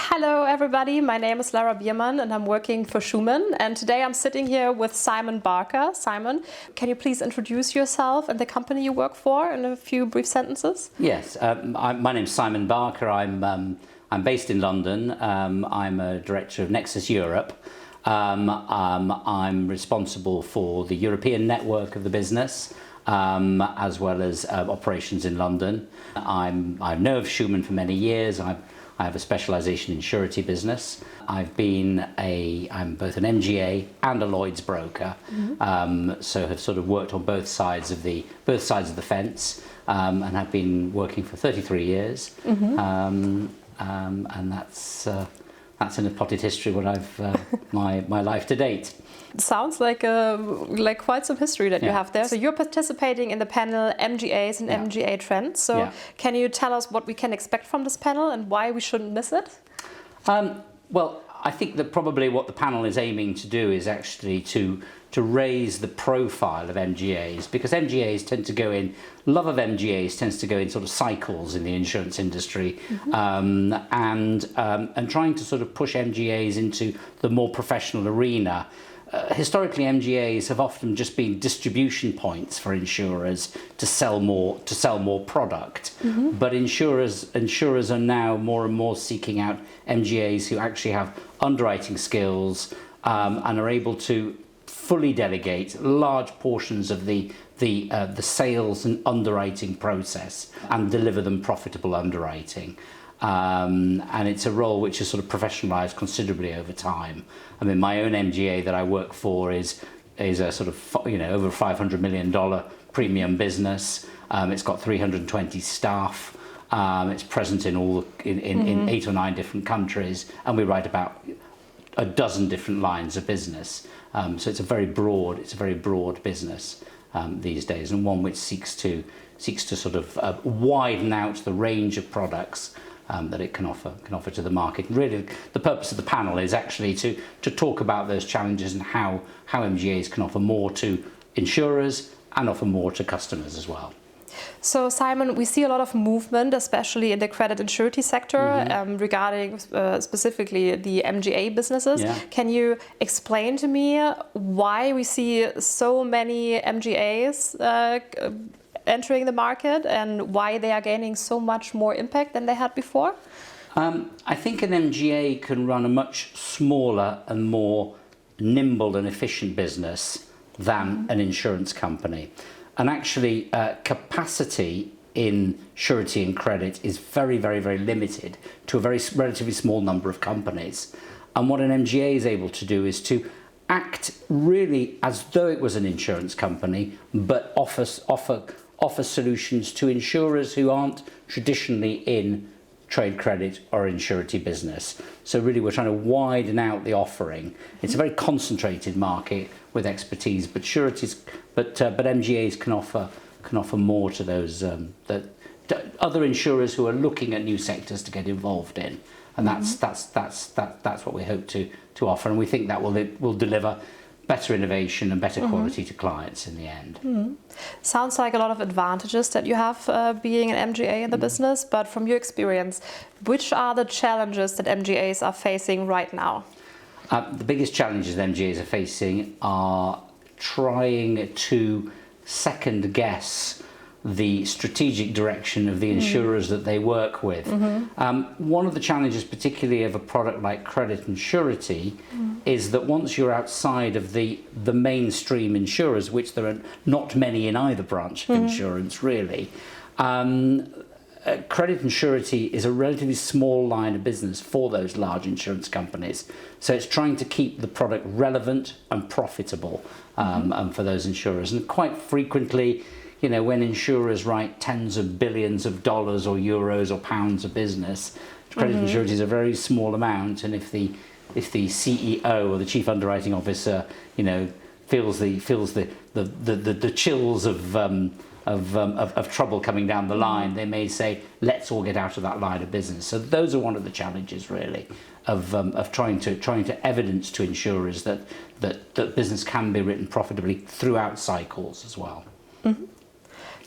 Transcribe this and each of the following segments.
Hello everybody, my name is Lara Biermann and I'm working for SCHUMANN, and today I'm sitting here with Simon Barker. Simon, can you please introduce yourself and the company you work for in a few brief sentences? Yes, my name's Simon Barker. I'm based in London. I'm a director of Nexus Europe. I'm responsible for the European network of the business, as well as operations in London. I know of SCHUMANN for many years. I have a specialisation in surety business. I'm both an MGA and a Lloyd's broker, so have sort of worked on both sides of the fence, and have been working for 33 years. And that's in a potted history what I've my life to date. Sounds like quite some history that you have there. So you're participating in the panel MGAs and MGA trends. So can you tell us what we can expect from this panel and why we shouldn't miss it? Well, I think that probably what the panel is aiming to do is actually to raise the profile of MGAs, because MGAs tend to go in, love of MGAs tends to go in sort of cycles in the insurance industry, and trying to sort of push MGAs into the more professional arena. Historically, MGAs have often just been distribution points for insurers to sell more product. But insurers are now more and more seeking out MGAs who actually have underwriting skills, and are able to fully delegate large portions of the sales and underwriting process and deliver them profitable underwriting. And it's a role which is sort of professionalised considerably over time. I mean, my own MGA that I work for is a sort of over $500 million premium business. It's got 320 staff. It's present in 8 or 9 different countries, and we write about a dozen different lines of business. So it's a very broad business these days, and one which seeks to sort of widen out the range of products that it can offer to the market. And really, the purpose of the panel is actually to talk about those challenges and how MGAs can offer more to insurers and offer more to customers as well. So Simon, we see a lot of movement, especially in the credit and surety sector, regarding specifically the MGA businesses. Can you explain to me why we see so many MGAs entering the market and why they are gaining so much more impact than they had before? I think an MGA can run a much smaller and more nimble and efficient business than an insurance company. And actually, capacity in surety and credit is very, very, very limited to a very relatively small number of companies. And what an MGA is able to do is to act really as though it was an insurance company, but offer solutions to insurers who aren't traditionally in trade credit or in surety business. So really, we're trying to widen out the offering. It's a very concentrated market with expertise, but MGAs can offer more to those other insurers who are looking at new sectors to get involved in, and that's what we hope to offer, and we think that will deliver better innovation and better quality to clients in the end. Sounds like a lot of advantages that you have being an MGA in the business, but from your experience, which are the challenges that MGAs are facing right now? The biggest challenges that MGAs are facing are trying to second guess the strategic direction of the insurers that they work with. One of the challenges, particularly of a product like credit and surety, is that once you're outside of the mainstream insurers, which there are not many in either branch of insurance really, credit and surety is a relatively small line of business for those large insurance companies. So it's trying to keep the product relevant and profitable for those insurers. And quite frequently, when insurers write tens of billions of dollars or euros or pounds of business, credit and surety is a very small amount. And if the CEO or the chief underwriting officer, feels the chills of trouble coming down the line, they may say, let's all get out of that line of business. So those are one of the challenges really of trying to evidence to insurers that business can be written profitably throughout cycles as well.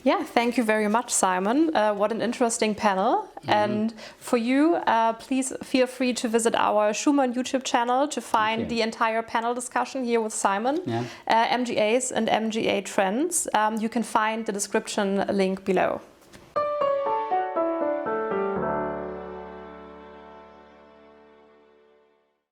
Yeah, thank you very much, Simon. What an interesting panel. And for you, please feel free to visit our Schumann YouTube channel to find the entire panel discussion here with Simon. MGAs and MGA trends. You can find the description link below.